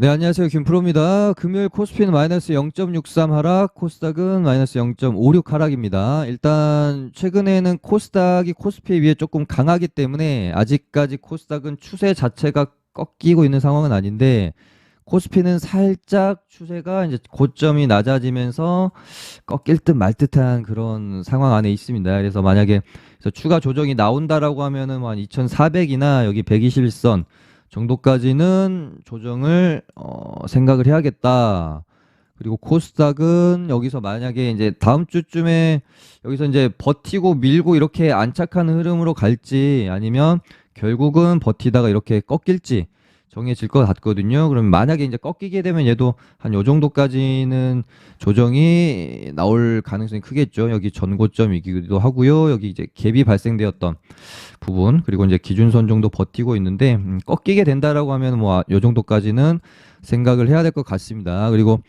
네, 안녕하세요. 김프로입니다. 금요일 코스피는 마이너스 0.63 하락, 코스닥은 마이너스 0.56 하락입니다. 일단 최근에는 코스닥이 코스피에 비해 조금 강하기 때문에 아직까지 코스닥은 추세 자체가 꺾이고 있는 상황은 아닌데, 코스피는 살짝 추세가 이제 고점이 낮아지면서 꺾일 듯 말 듯한 그런 상황 안에 있습니다. 그래서 만약에 추가 조정이 나온다라고 하면은 한 2400이나 여기 121선 정도까지는 조정을 생각을 해야겠다. 그리고 코스닥은 여기서 만약에 이제 다음 주쯤에 여기서 이제 버티고 밀고 이렇게 안착하는 흐름으로 갈지 아니면 결국은 버티다가 이렇게 꺾일지 정해질 것 같거든요. 그럼 만약에 이제 꺾이게 되면 얘도 한 요 정도까지는 조정이 나올 가능성이 크겠죠. 여기 전고점이기도 하고요. 여기 이제 갭이 발생되었던 부분 그리고 이제 기준선 정도 버티고 있는데 꺾이게 된다라고 하면 뭐 요 정도까지는 생각을 해야 될 것 같습니다. 그리고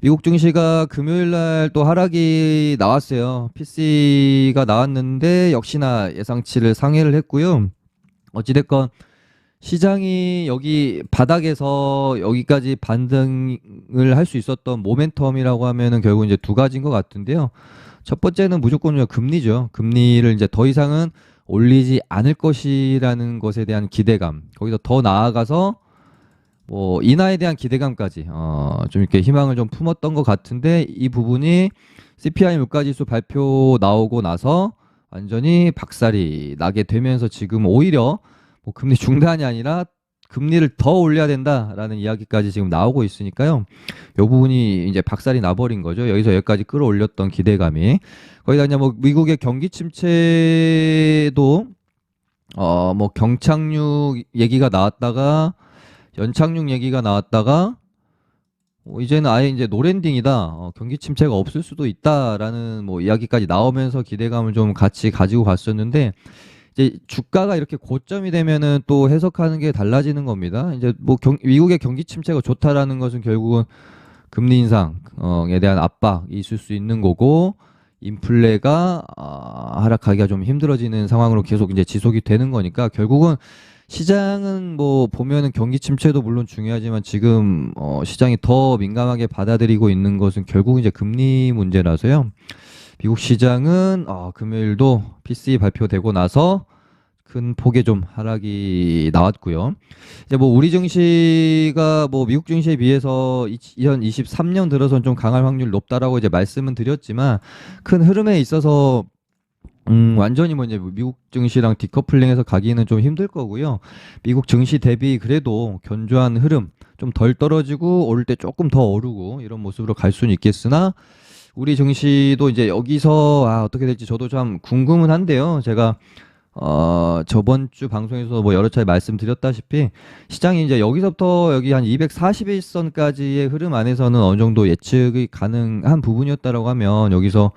미국 증시가 금요일 날 또 하락이 나왔어요. PC가 나왔는데 역시나 예상치를 상회를 했고요. 어찌됐건 시장이 여기 바닥에서 여기까지 반등을 할 수 있었던 모멘텀이라고 하면은 결국 이제 두 가지인 것 같은데요. 첫 번째는 무조건 금리죠. 금리를 이제 더 이상은 올리지 않을 것이라는 것에 대한 기대감. 거기서 더 나아가서 뭐 인하에 대한 기대감까지 좀 이렇게 희망을 좀 품었던 것 같은데 이 부분이 CPI 물가지수 발표 나오고 나서 완전히 박살이 나게 되면서 지금 오히려 뭐 금리 중단이 아니라 금리를 더 올려야 된다라는 이야기까지 지금 나오고 있으니까요. 이 부분이 이제 박살이 나버린 거죠. 여기서 여기까지 끌어올렸던 기대감이 거기다 이제 뭐 미국의 경기 침체도 뭐 경착륙 얘기가 나왔다가 연착륙 얘기가 나왔다가 이제는 아예 이제 노랜딩이다. 경기 침체가 없을 수도 있다라는 뭐 이야기까지 나오면서 기대감을 좀 같이 가지고 갔었는데 이제 주가가 이렇게 고점이 되면은 또 해석하는 게 달라지는 겁니다. 이제 뭐 미국의 경기 침체가 좋다라는 것은 결국은 금리 인상에 대한 압박이 있을 수 있는 거고 인플레가 하락하기가 좀 힘들어지는 상황으로 계속 이제 지속이 되는 거니까 결국은 시장은 뭐 보면은 경기 침체도 물론 중요하지만 지금 시장이 더 민감하게 받아들이고 있는 것은 결국 이제 금리 문제라서요. 미국 시장은 금요일도 PCE 발표되고 나서 큰 폭의 좀 하락이 나왔고요. 이제 뭐 우리 증시가 뭐 미국 증시에 비해서 2023년 들어선 좀 강할 확률 높다라고 이제 말씀은 드렸지만 큰 흐름에 있어서 완전히 뭐 이제 미국 증시랑 디커플링해서 가기는 좀 힘들 거고요. 미국 증시 대비 그래도 견조한 흐름 좀 덜 떨어지고 오를 때 조금 더 오르고 이런 모습으로 갈 수는 있겠으나 우리 증시도 이제 여기서 어떻게 될지 저도 참 궁금은 한데요. 제가 저번 주 방송에서 뭐 여러 차례 말씀드렸다시피 시장이 이제 여기서부터 여기 한 241선까지의 흐름 안에서는 어느 정도 예측이 가능한 부분이었다라고 하면 여기서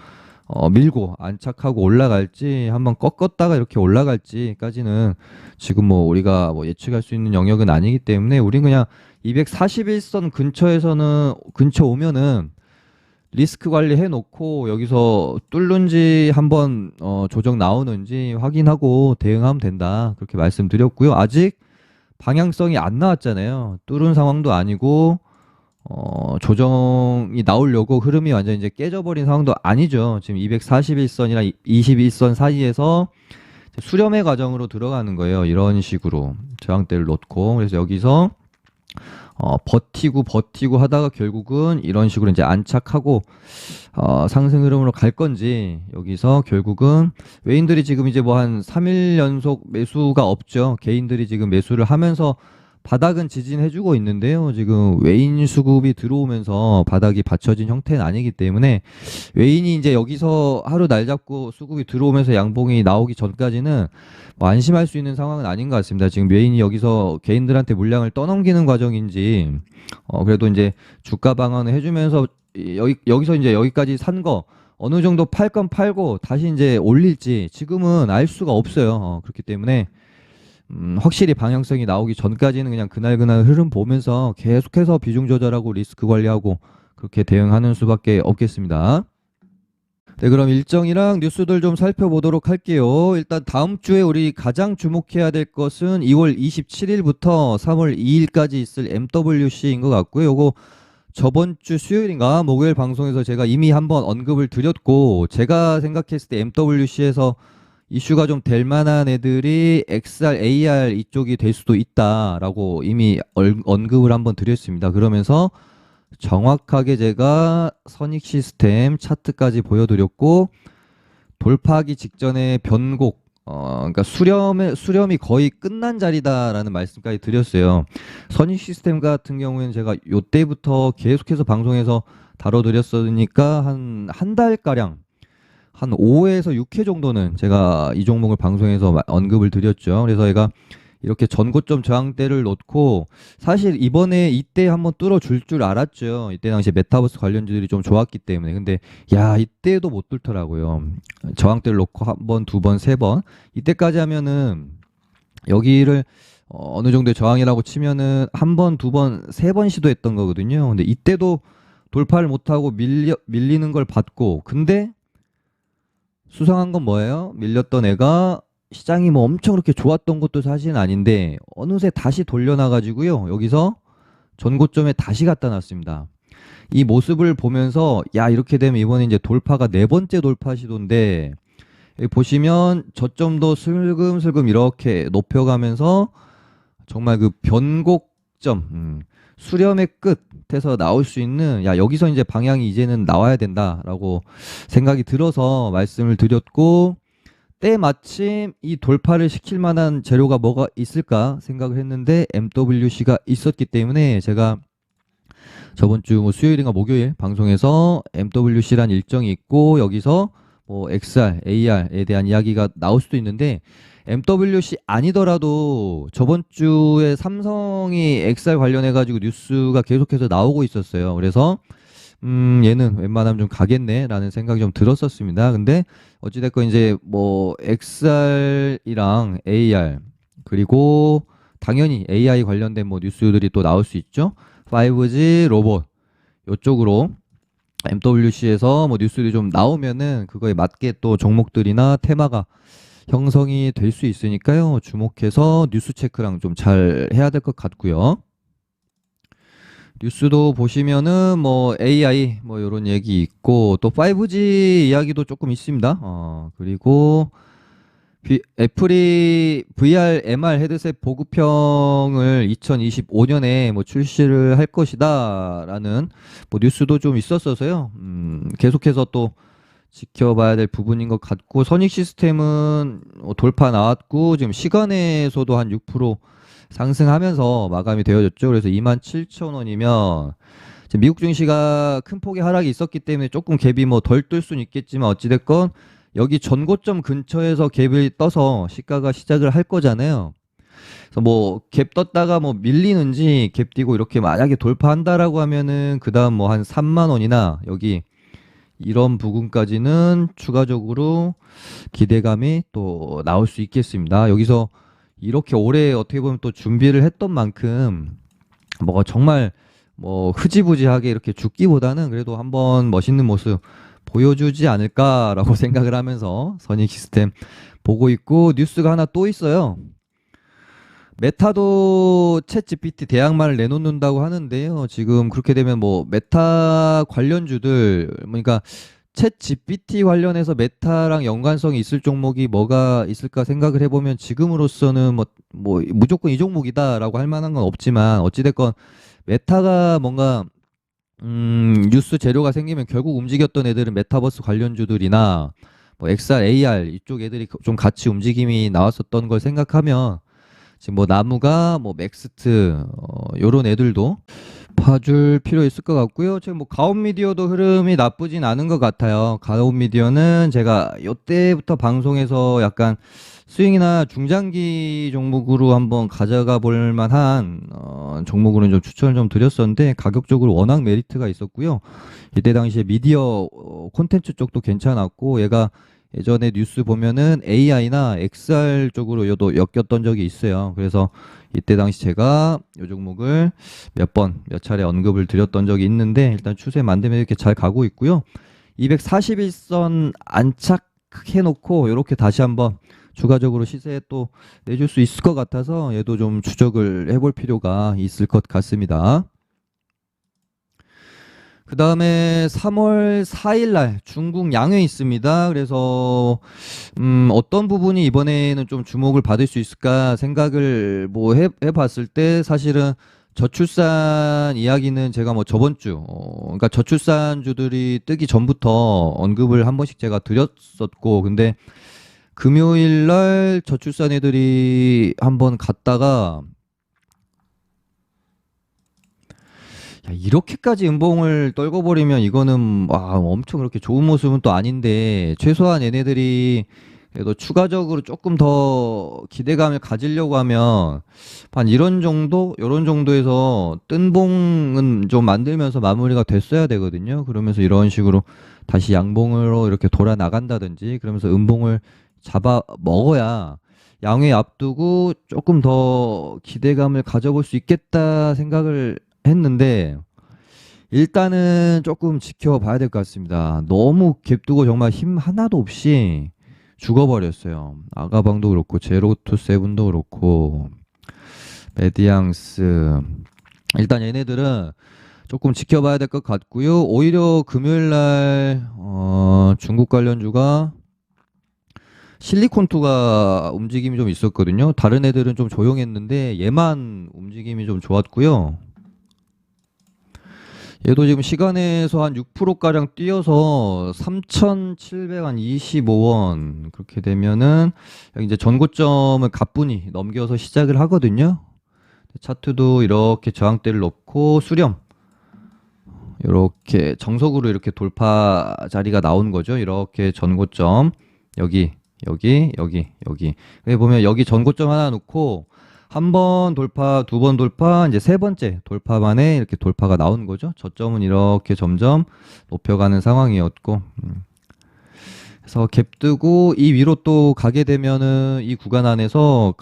밀고 안착하고 올라갈지 한번 꺾었다가 이렇게 올라갈지까지는 지금 뭐 우리가 뭐 예측할 수 있는 영역은 아니기 때문에 우린 그냥 241선 근처 오면은 리스크 관리 해놓고 여기서 뚫는지 한번 조정 나오는지 확인하고 대응하면 된다 그렇게 말씀드렸고요. 아직 방향성이 안 나왔잖아요. 뚫은 상황도 아니고 조정이 나오려고 흐름이 완전 이제 깨져버린 상황도 아니죠. 지금 241선이랑 21선 사이에서 수렴의 과정으로 들어가는 거예요. 이런 식으로 저항대를 놓고 그래서 여기서 버티고 하다가 결국은 이런 식으로 이제 안착하고 상승 흐름으로 갈 건지 여기서 결국은 외인들이 지금 이제 뭐 한 3일 연속 매수가 없죠. 개인들이 지금 매수를 하면서 바닥은 지진해주고 있는데요. 지금 외인 수급이 들어오면서 바닥이 받쳐진 형태는 아니기 때문에 외인이 이제 여기서 하루 날 잡고 수급이 들어오면서 양봉이 나오기 전까지는 뭐 안심할 수 있는 상황은 아닌 것 같습니다. 지금 외인이 여기서 개인들한테 물량을 떠넘기는 과정인지 그래도 이제 주가 방어는 해주면서 여기서 이제 여기까지 산 거 어느 정도 팔 건 팔고 다시 이제 올릴지 지금은 알 수가 없어요. 그렇기 때문에 확실히 방향성이 나오기 전까지는 그냥 그날 흐름 보면서 계속해서 비중 조절하고 리스크 관리하고 그렇게 대응하는 수밖에 없겠습니다. 네, 그럼 일정이랑 뉴스들 좀 살펴보도록 할게요. 일단 다음 주에 우리 가장 주목해야 될 것은 2월 27일부터 3월 2일까지 있을 MWC인 것 같고요. 요거 저번 주 수요일인가 목요일 방송에서 제가 이미 한번 언급을 드렸고, 제가 생각했을 때 MWC에서 이슈가 좀 될 만한 애들이 XR, AR 이쪽이 될 수도 있다라고 이미 언급을 한번 드렸습니다. 그러면서 정확하게 제가 선익 시스템 차트까지 보여드렸고, 돌파하기 직전에 변곡, 그러니까 수렴이 거의 끝난 자리다라는 말씀까지 드렸어요. 선익 시스템 같은 경우에는 제가 요때부터 계속해서 방송에서 다뤄드렸으니까 한 달가량, 한 5회에서 6회 정도는 제가 이 종목을 방송에서 언급을 드렸죠. 그래서 제가 이렇게 전고점 저항대를 놓고, 사실 이번에 이때 한번 뚫어줄 줄 알았죠. 이때 당시 메타버스 관련주들이 좀 좋았기 때문에. 근데 야, 이때도 못 뚫더라고요. 저항대를 놓고 한 번, 두 번, 세 번. 이때까지 하면은 여기를 어느 정도의 저항이라고 치면은 한 번, 두 번, 세 번 시도했던 거거든요. 근데 이때도 돌파를 못하고 밀리는 걸 봤고, 근데 수상한 건 뭐예요? 밀렸던 애가 시장이 뭐 엄청 그렇게 좋았던 것도 사실은 아닌데 어느새 다시 돌려놔가지고요. 여기서 전고점에 다시 갖다 놨습니다. 이 모습을 보면서 야, 이렇게 되면 이번에 이제 돌파가 네 번째 돌파 시도인데, 여기 보시면 저점도 슬금슬금 이렇게 높여가면서 정말 그 변곡점, 수렴의 끝에서 나올 수 있는, 야, 여기서 이제 방향이 이제는 나와야 된다라고 생각이 들어서 말씀을 드렸고, 때마침 이 돌파를 시킬 만한 재료가 뭐가 있을까 생각을 했는데 MWC가 있었기 때문에 제가 저번 주 뭐 수요일인가 목요일 방송에서 MWC란 일정이 있고, 여기서 뭐 XR, AR에 대한 이야기가 나올 수도 있는데, MWC 아니더라도 저번 주에 삼성이 XR 관련해 가지고 뉴스가 계속해서 나오고 있었어요. 그래서 얘는 웬만하면 좀 가겠네라는 생각이 좀 들었었습니다. 근데 어찌됐건 이제 뭐 XR이랑 AR, 그리고 당연히 AI 관련된 뭐 뉴스들이 또 나올 수 있죠. 5G 로봇 요쪽으로 MWC에서 뭐 뉴스들이 좀 나오면은 그거에 맞게 또 종목들이나 테마가 형성이 될 수 있으니까요. 주목해서 뉴스 체크랑 좀 잘 해야 될 것 같고요. 뉴스도 보시면은 뭐 AI 뭐 이런 얘기 있고, 또 5G 이야기도 조금 있습니다. 그리고 애플이 VR, MR 헤드셋 보급형을 2025년에 뭐 출시를 할 것이다라는 뭐 뉴스도 좀 있었어서요. 계속해서 또 지켜봐야 될 부분인 것 같고, 선익 시스템은 돌파 나왔고 지금 시간에서도 한 6% 상승하면서 마감이 되어졌죠. 그래서 27,000원이면 지금 미국 증시가 큰 폭의 하락이 있었기 때문에 조금 갭이 뭐 덜 뜰 수는 있겠지만, 어찌됐건 여기 전고점 근처에서 갭이 떠서 시가가 시작을 할 거잖아요. 그래서 뭐 갭 떴다가 뭐 밀리는지, 갭 뛰고 이렇게 만약에 돌파한다라고 하면은 그 다음 뭐 한 3만 원이나 여기 이런 부분까지는 추가적으로 기대감이 또 나올 수 있겠습니다. 여기서 이렇게 오래 어떻게 보면 또 준비를 했던 만큼 뭐 정말 뭐 흐지부지하게 이렇게 죽기보다는 그래도 한번 멋있는 모습 보여주지 않을까라고 생각을 하면서 선익 시스템 보고 있고, 뉴스가 하나 또 있어요. 메타도 챗 GPT 대항마를 내놓는다고 하는데요. 지금 그렇게 되면 뭐 메타 관련주들, 그러니까 챗 GPT 관련해서 메타랑 연관성이 있을 종목이 뭐가 있을까 생각을 해보면, 지금으로서는 뭐 무조건 이 종목이다라고 할 만한 건 없지만, 어찌됐건 메타가 뭔가 뉴스 재료가 생기면 결국 움직였던 애들은 메타버스 관련주들이나 뭐 XR, AR 이쪽 애들이 좀 같이 움직임이 나왔었던 걸 생각하면, 지금 뭐 나무가 뭐 맥스트 요런 애들도 봐줄 필요 있을 것 같고요. 지금 뭐 가온미디어도 흐름이 나쁘진 않은 것 같아요. 가온미디어는 제가 요때부터 방송에서 약간 스윙이나 중장기 종목으로 한번 가져가 볼 만한 종목으로는 좀 추천을 좀 드렸었는데, 가격적으로 워낙 메리트가 있었고요. 이때 당시에 미디어 콘텐츠 쪽도 괜찮았고, 얘가 예전에 뉴스 보면은 AI나 XR 쪽으로 도 엮였던 적이 있어요. 그래서 이때 당시 제가 이 종목을 몇 차례 언급을 드렸던 적이 있는데, 일단 추세 만듦에 이렇게 잘 가고 있고요. 241선 안착해 놓고 이렇게 다시 한번 추가적으로 시세에 또 내줄 수 있을 것 같아서 얘도 좀 추적을 해볼 필요가 있을 것 같습니다. 그 다음에 3월 4일 날 중국 양회 있습니다. 그래서 어떤 부분이 이번에는 좀 주목을 받을 수 있을까 생각을 뭐 해봤을 때 사실은 저출산 이야기는 제가 뭐 저번 주, 그러니까 저출산주들이 뜨기 전부터 언급을 한 번씩 제가 드렸었고, 근데 금요일 날 저출산 애들이 한번 갔다가 야, 이렇게까지 음봉을 떨궈버리면 이거는 엄청 그렇게 좋은 모습은 또 아닌데 최소한 얘네들이 그래도 추가적으로 조금 더 기대감을 가지려고 하면 한 이런 정도, 이런 정도에서 뜬 봉은 좀 만들면서 마무리가 됐어야 되거든요. 그러면서 이런 식으로 다시 양봉으로 이렇게 돌아 나간다든지 그러면서 음봉을 잡아 먹어야 양회 앞두고 조금 더 기대감을 가져볼 수 있겠다 생각을 했는데 일단은 조금 지켜봐야 될 것 같습니다. 너무 갭두고 정말 힘 하나도 없이 죽어버렸어요. 아가방도 그렇고 제로투 세븐도 그렇고 메디앙스 일단 얘네들은 조금 지켜봐야 될 것 같고요. 오히려 금요일 날 중국 관련주가 실리콘투가 움직임이 좀 있었거든요. 다른 애들은 좀 조용했는데 얘만 움직임이 좀 좋았고요. 얘도 지금 시간에서 한 6%가량 뛰어서 3,725원 그렇게 되면은 여기 이제 전고점을 가뿐히 넘겨서 시작을 하거든요. 차트도 이렇게 저항대를 놓고 수렴 이렇게 정석으로 이렇게 돌파 자리가 나오는 거죠. 이렇게 전고점 여기 여기 보면 여기 전고점 하나 놓고 한 번 돌파, 두 번 돌파, 이제 세 번째 돌파 만에 이렇게 돌파가 나오는 거죠. 저점은 이렇게 점점 높여가는 상황이었고, 그래서 갭 뜨고 이 위로 또 가게 되면은 이 구간 안에서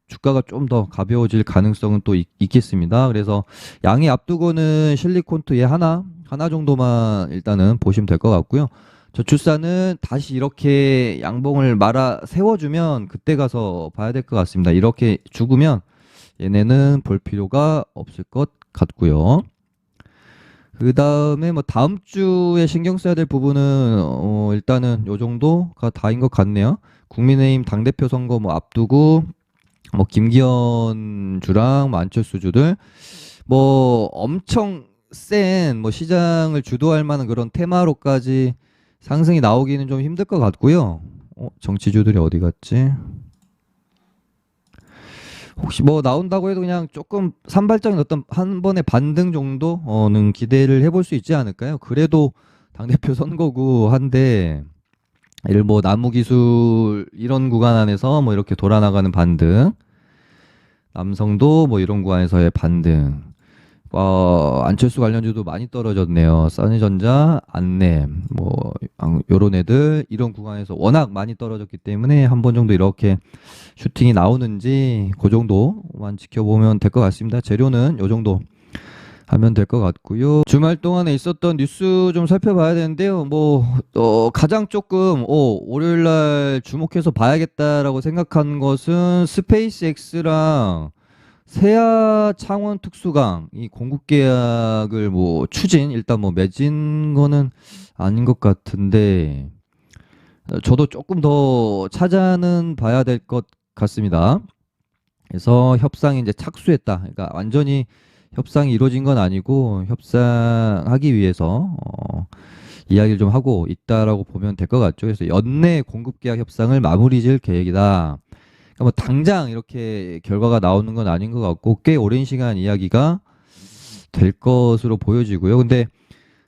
주가가 좀 더 가벼워질 가능성은 또 있겠습니다. 그래서 양이 앞두고는 실리콘트 얘 하나 정도만 일단은 보시면 될 것 같고요. 저출산은 다시 이렇게 양봉을 말아 세워주면 그때 가서 봐야 될 것 같습니다. 이렇게 죽으면 얘네는 볼 필요가 없을 것 같고요. 그 다음에 뭐 다음 주에 신경 써야 될 부분은 일단은 요 정도가 다인 것 같네요. 국민의힘 당대표 선거 뭐 앞두고 뭐 김기현 주랑 뭐 안철수 주들 뭐 엄청 센 뭐 시장을 주도할 만한 그런 테마로까지 상승이 나오기는 좀 힘들 것 같고요. 정치주들이 어디 갔지? 혹시 뭐 나온다고 해도 그냥 조금 산발적인 어떤 한 번의 반등 정도는 기대를 해볼 수 있지 않을까요? 그래도 당대표 선거구 한데 예를 뭐 나무기술 이런 구간 안에서 뭐 이렇게 돌아나가는 반등 남성도 뭐 이런 구간에서의 반등 안철수 관련주도 많이 떨어졌네요. 써니전자, 안램, 뭐 요런 애들 이런 구간에서 워낙 많이 떨어졌기 때문에 한 번 정도 이렇게 슈팅이 나오는지 그 정도만 지켜보면 될 것 같습니다. 재료는 요 정도 하면 될 것 같고요. 주말 동안에 있었던 뉴스 좀 살펴봐야 되는데요. 뭐 가장 조금 월요일 날 주목해서 봐야겠다라고 생각한 것은 스페이스X랑 세아 창원 특수강 이 공급 계약을 뭐 추진 일단 뭐 맺은 거는 아닌 것 같은데 저도 조금 더 찾아는 봐야 될 것 같습니다. 그래서 협상이 이제 착수했다. 그러니까 완전히 협상이 이루어진 건 아니고 협상하기 위해서 이야기를 좀 하고 있다라고 보면 될 것 같죠. 그래서 연내 공급 계약 협상을 마무리 지을 계획이다. 그러니까 뭐 당장 이렇게 결과가 나오는 건 아닌 것 같고 꽤 오랜 시간 이야기가 될 것으로 보여지고요. 근데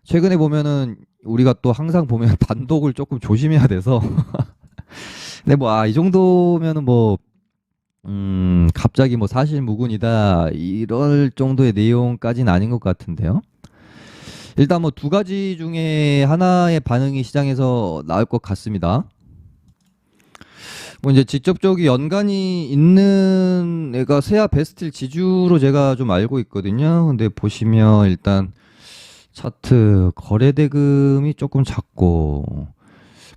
최근에 보면은 우리가 또 항상 보면 단독을 조금 조심해야 돼서 근데 뭐 이 정도면은 뭐 갑자기 뭐 사실무근이다 이럴 정도의 내용까지는 아닌 것 같은데요. 일단 뭐 두 가지 중에 하나의 반응이 시장에서 나올 것 같습니다. 뭐 이제 직접적인 연관이 있는 애가 세아 베스틸 지주로 제가 좀 알고 있거든요. 근데 보시면 일단 차트 거래 대금이 조금 작고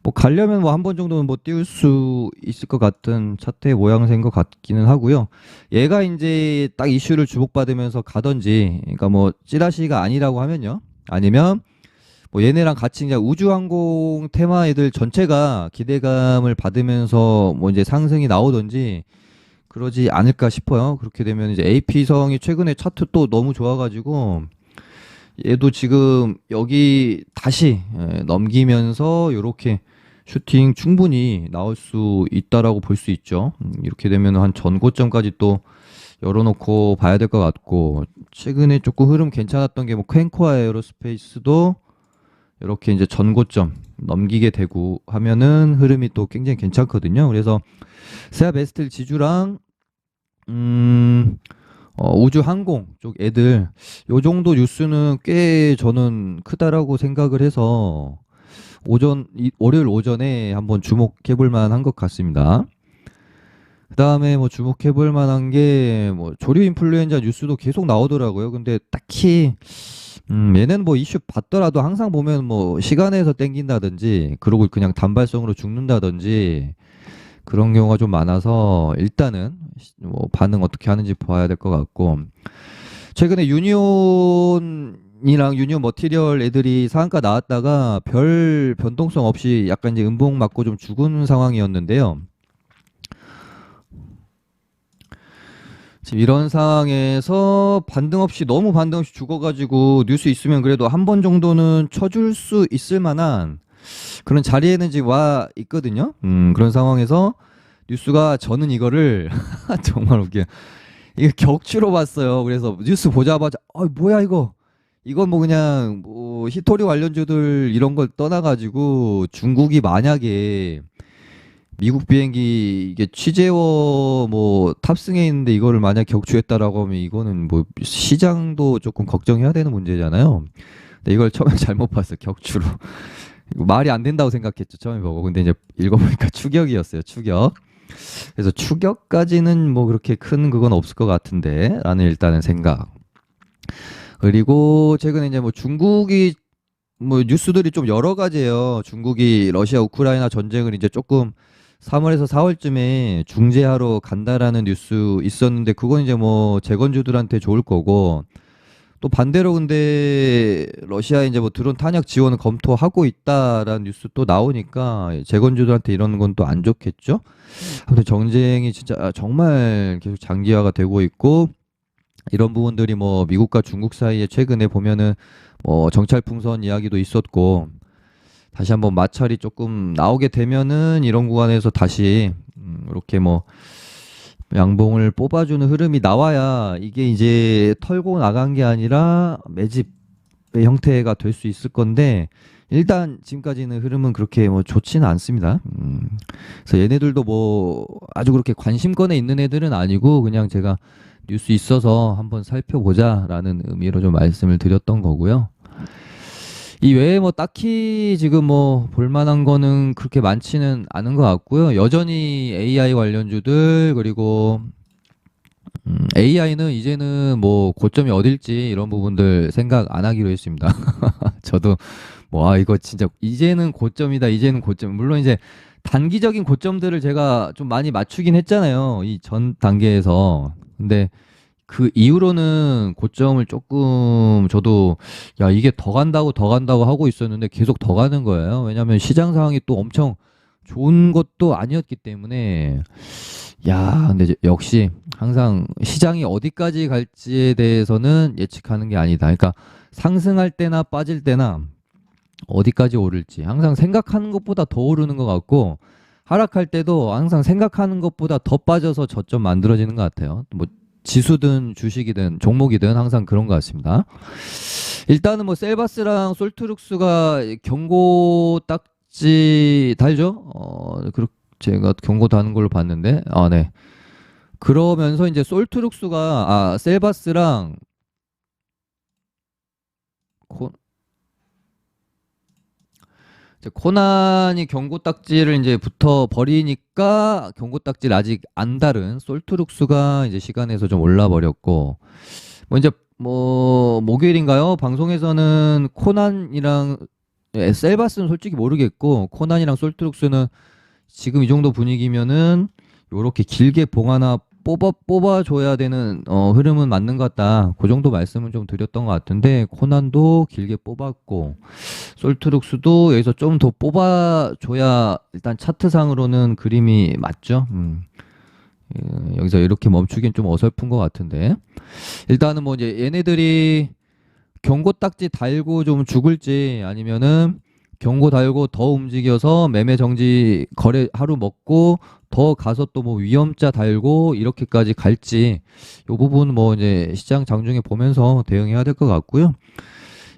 뭐 가려면 뭐 한 번 정도는 뭐 띄울 수 있을 것 같은 차트의 모양새인 것 같기는 하고요. 얘가 이제 딱 이슈를 주목받으면서 가든지, 그러니까 뭐 찌라시가 아니라고 하면요. 아니면 뭐 얘네랑 같이 그냥 우주항공 테마 애들 전체가 기대감을 받으면서 뭐 이제 상승이 나오든지 그러지 않을까 싶어요. 그렇게 되면 이제 AP성이 최근에 차트 또 너무 좋아가지고 얘도 지금 여기 다시 넘기면서 요렇게 슈팅 충분히 나올 수 있다라고 볼 수 있죠. 이렇게 되면 한 전고점까지 또 열어놓고 봐야 될 것 같고, 최근에 조금 흐름 괜찮았던 게 뭐 퀸코아 에어로스페이스도 이렇게 이제 전고점 넘기게 되고 하면은 흐름이 또 굉장히 괜찮거든요. 그래서 세아 베스트 지주랑 우주 항공 쪽 애들 요 정도 뉴스는 꽤 저는 크다라고 생각을 해서 월요일 오전에 한번 주목해 볼 만한 것 같습니다. 그다음에 뭐 주목해 볼 만한 게 뭐 조류 인플루엔자 뉴스도 계속 나오더라고요. 근데 딱히 얘는 뭐 이슈 받더라도 항상 보면 뭐 시간에서 땡긴다든지 그러고 그냥 단발성으로 죽는다든지 그런 경우가 좀 많아서 일단은 뭐 반응 어떻게 하는지 봐야 될 것 같고, 최근에 유니온이랑 유니온 머티리얼 애들이 상한가 나왔다가 별 변동성 없이 약간 이제 음봉 맞고 좀 죽은 상황이었는데요. 지금 이런 상황에서 반등 없이 너무 반등 없이 죽어가지고 뉴스 있으면 그래도 한 번 정도는 쳐줄 수 있을 만한 그런 자리에는 지금 와 있거든요. 그런 상황에서 뉴스가 저는 이거를 정말 웃겨. 이거 격추로 봤어요. 그래서 뉴스 보자마자 뭐야 이거. 이건 뭐 그냥 뭐 히토리 관련주들 이런 걸 떠나가지고 중국이 만약에 미국 비행기 이게 취재워 뭐 탑승해 있는데 이거를 만약 격추했다라고 하면 이거는 뭐 시장도 조금 걱정해야 되는 문제잖아요. 근데 이걸 처음에 잘못 봤어요. 격추로. 이거 말이 안 된다고 생각했죠. 처음에 보고. 근데 이제 읽어보니까 추격이었어요. 추격. 그래서 추격까지는 뭐 그렇게 큰 그건 없을 것 같은데 라는 일단은 생각. 그리고 최근에 이제 뭐 중국이 뭐 뉴스들이 좀 여러 가지예요. 중국이 러시아 우크라이나 전쟁을 이제 조금 3월에서 4월쯤에 중재하러 간다라는 뉴스 있었는데 그건 이제 뭐 재건주들한테 좋을 거고, 또 반대로 근데 러시아 이제 뭐 드론 탄약 지원을 검토하고 있다라는 뉴스 또 나오니까 재건주들한테 이런 건 또 안 좋겠죠. 아무튼 정쟁이 진짜 정말 계속 장기화가 되고 있고, 이런 부분들이 뭐 미국과 중국 사이에 최근에 보면은 뭐 정찰 풍선 이야기도 있었고, 다시 한번 마찰이 조금 나오게 되면은 이런 구간에서 다시 이렇게 뭐 양봉을 뽑아주는 흐름이 나와야 이게 이제 털고 나간 게 아니라 매집의 형태가 될 수 있을 건데, 일단 지금까지는 흐름은 그렇게 뭐 좋지는 않습니다. 그래서 얘네들도 뭐 아주 그렇게 관심권에 있는 애들은 아니고 그냥 제가 뉴스 있어서 한번 살펴보자라는 의미로 좀 말씀을 드렸던 거고요. 이 외에 뭐 딱히 지금 뭐 볼만한 거는 그렇게 많지는 않은 것 같고요. 여전히 AI 관련주들, 그리고 AI는 이제는 뭐 고점이 어딜지 이런 부분들 생각 안 하기로 했습니다. 저도 뭐 이거 진짜 이제는 고점이다, 이제는 고점. 물론 이제 단기적인 고점들을 제가 좀 많이 맞추긴 했잖아요, 이 전 단계에서. 근데 그 이후로는 고점을 조금 저도 야 이게 더 간다고 하고 있었는데 계속 더 가는 거예요. 왜냐하면 시장 상황이 또 엄청 좋은 것도 아니었기 때문에. 야 근데 역시 항상 시장이 어디까지 갈지에 대해서는 예측하는 게 아니다. 그러니까 상승할 때나 빠질 때나 어디까지 오를지 항상 생각하는 것보다 더 오르는 것 같고, 하락할 때도 항상 생각하는 것보다 더 빠져서 저점 만들어지는 것 같아요. 뭐 지수든 주식이든 종목이든 항상 그런 것 같습니다. 일단은 뭐 셀바스랑 솔트룩스가 경고 딱지 달죠? 제가 경고 다는 걸로 봤는데, 네. 그러면서 이제 솔트룩스가 셀바스랑 이제 코난이 경고 딱지를 이제 붙어 버리니까 경고 딱지를 아직 안 달은 솔트룩스가 이제 시간에서 좀 올라 버렸고, 뭐 이제 뭐 목요일인가요? 방송에서는 코난이랑 셀바스는 솔직히 모르겠고 코난이랑 솔트룩스는 지금 이 정도 분위기면은 요렇게 길게 봉 하나 뽑아줘야 되는 흐름은 맞는 것 같다. 그 정도 말씀은 좀 드렸던 것 같은데 코난도 길게 뽑았고 솔트룩스도 여기서 좀 더 뽑아줘야 일단 차트상으로는 그림이 맞죠. 여기서 이렇게 멈추긴 좀 어설픈 것 같은데 일단은 뭐 이제 얘네들이 경고 딱지 달고 좀 죽을지 아니면은 경고 달고 더 움직여서 매매 정지 거래 하루 먹고 더 가서 또 뭐 위험자 달고 이렇게까지 갈지 요 부분 뭐 이제 시장 장중에 보면서 대응해야 될 것 같고요.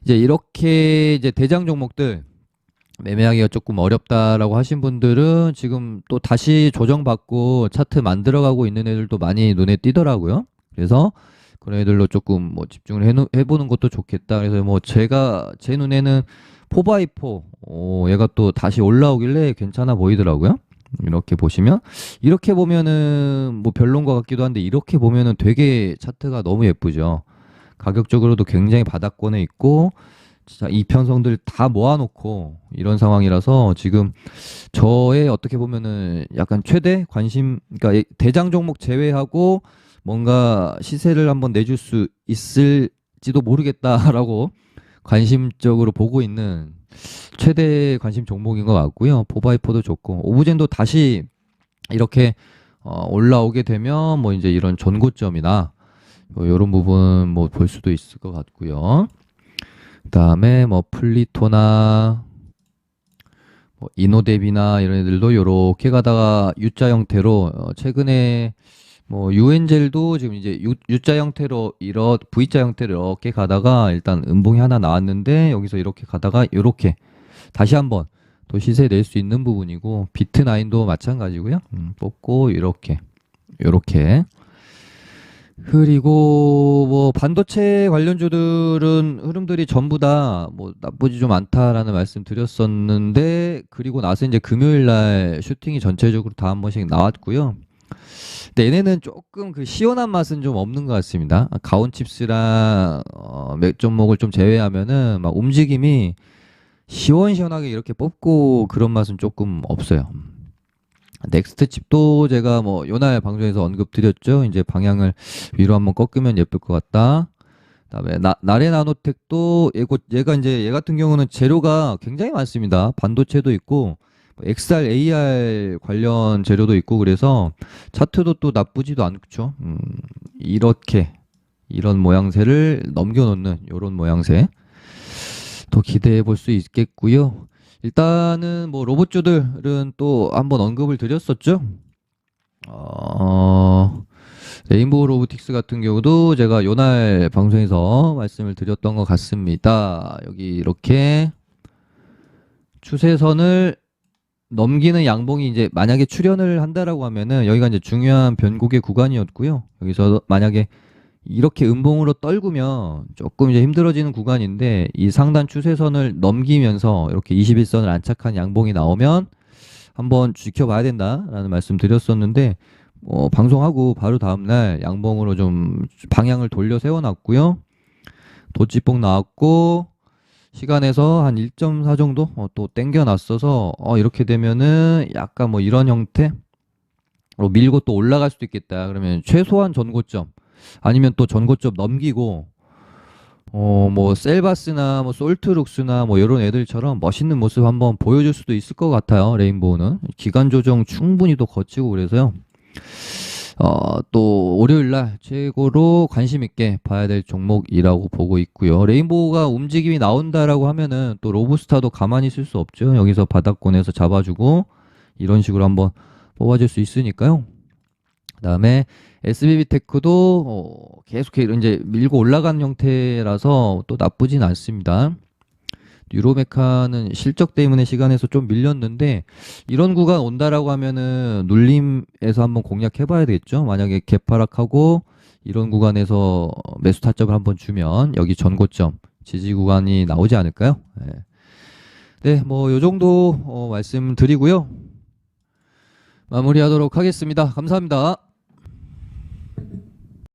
이제 이렇게 이제 대장 종목들 매매하기가 조금 어렵다라고 하신 분들은 지금 또 다시 조정받고 차트 만들어가고 있는 애들도 많이 눈에 띄더라고요. 그래서 그런 애들로 조금 뭐 집중을 해보는 것도 좋겠다. 그래서 뭐 제가 제 눈에는 포바이포 얘가 또 다시 올라오길래 괜찮아 보이더라고요. 이렇게 보시면 이렇게 보면은 뭐 별론 것 같기도 한데 이렇게 보면은 되게 차트가 너무 예쁘죠. 가격적으로도 굉장히 바닥권에 있고 진짜 이편성들 다 모아놓고 이런 상황이라서 지금 저의 어떻게 보면은 약간 최대 관심, 그러니까 대장 종목 제외하고 뭔가 시세를 한번 내줄 수 있을지도 모르겠다라고 관심적으로 보고 있는 최대 관심 종목인 것 같고요. 포바이포도 좋고 오브젠도 다시 이렇게 올라오게 되면 뭐 이제 이런 전고점이나 뭐 이런 부분 뭐 볼 수도 있을 것 같고요. 그다음에 뭐 플리토나 뭐 이노뎁이나 이런 애들도 요렇게 가다가 U자 형태로 최근에 뭐 유엔젤도 지금 이제 U자 형태로 V자 형태로 이렇게 가다가 일단 음봉이 하나 나왔는데 여기서 이렇게 가다가 이렇게 다시 한번 또 시세 낼 수 있는 부분이고 비트9도 마찬가지고요. 뽑고 이렇게 그리고 뭐 반도체 관련주들은 흐름들이 전부 다 뭐 나쁘지 좀 않다라는 말씀 드렸었는데 그리고 나서 이제 금요일 날 슈팅이 전체적으로 다 한 번씩 나왔고요. 근데 얘네는 조금 그 시원한 맛은 좀 없는 것 같습니다. 가온칩스랑 몇 종목을 좀 제외하면은 막 움직임이 시원시원하게 이렇게 뽑고 그런 맛은 조금 없어요. 넥스트 칩도 제가 뭐 요날 방송에서 언급 드렸죠. 이제 방향을 위로 한번 꺾으면 예쁠 것 같다. 그다음에 나레 나노텍도 얘가 이제 얘 같은 경우는 재료가 굉장히 많습니다. 반도체도 있고 XR, AR 관련 재료도 있고 그래서 차트도 또 나쁘지도 않죠. 이렇게 이런 모양새를 넘겨놓는 이런 모양새 더 기대해 볼 수 있겠고요. 일단은 뭐 로봇주들은 또 한번 언급을 드렸었죠. 레인보우 로보틱스 같은 경우도 제가 요날 방송에서 말씀을 드렸던 것 같습니다. 여기 이렇게 추세선을 넘기는 양봉이 이제 만약에 출현을 한다라고 하면은 여기가 이제 중요한 변곡의 구간이었고요. 여기서 만약에 이렇게 음봉으로 떨구면 조금 이제 힘들어지는 구간인데 이 상단 추세선을 넘기면서 이렇게 21선을 안착한 양봉이 나오면 한번 지켜봐야 된다라는 말씀 드렸었는데 방송하고 바로 다음날 양봉으로 좀 방향을 돌려 세워놨고요. 도치봉 나왔고 시간에서 한 1.4 정도 또 땡겨놨어서 이렇게 되면은 약간 뭐 이런 형태로 밀고 또 올라갈 수도 있겠다. 그러면 최소한 전고점 아니면 또 전고점 넘기고 뭐 셀바스나 뭐 솔트룩스나 뭐 이런 애들처럼 멋있는 모습 한번 보여줄 수도 있을 것 같아요. 레인보우는 기간 조정 충분히 또 거치고 그래서요. 또 월요일 날 최고로 관심 있게 봐야 될 종목이라고 보고 있고요. 레인보우가 움직임이 나온다라고 하면은 또 로브스타도 가만히 있을 수 없죠. 여기서 바닥권에서 잡아주고 이런 식으로 한번 뽑아줄 수 있으니까요. 그다음에 SBB테크도 계속 이제 밀고 올라가는 형태라서 또 나쁘진 않습니다. 유로메카는 실적 때문에 시간에서 좀 밀렸는데 이런 구간 온다라고 하면은 눌림에서 한번 공략해봐야 되겠죠. 만약에 개파락하고 이런 구간에서 매수 타점을 한번 주면 여기 전고점 지지 구간이 나오지 않을까요? 네, 뭐 요 정도 말씀드리고요. 마무리하도록 하겠습니다. 감사합니다.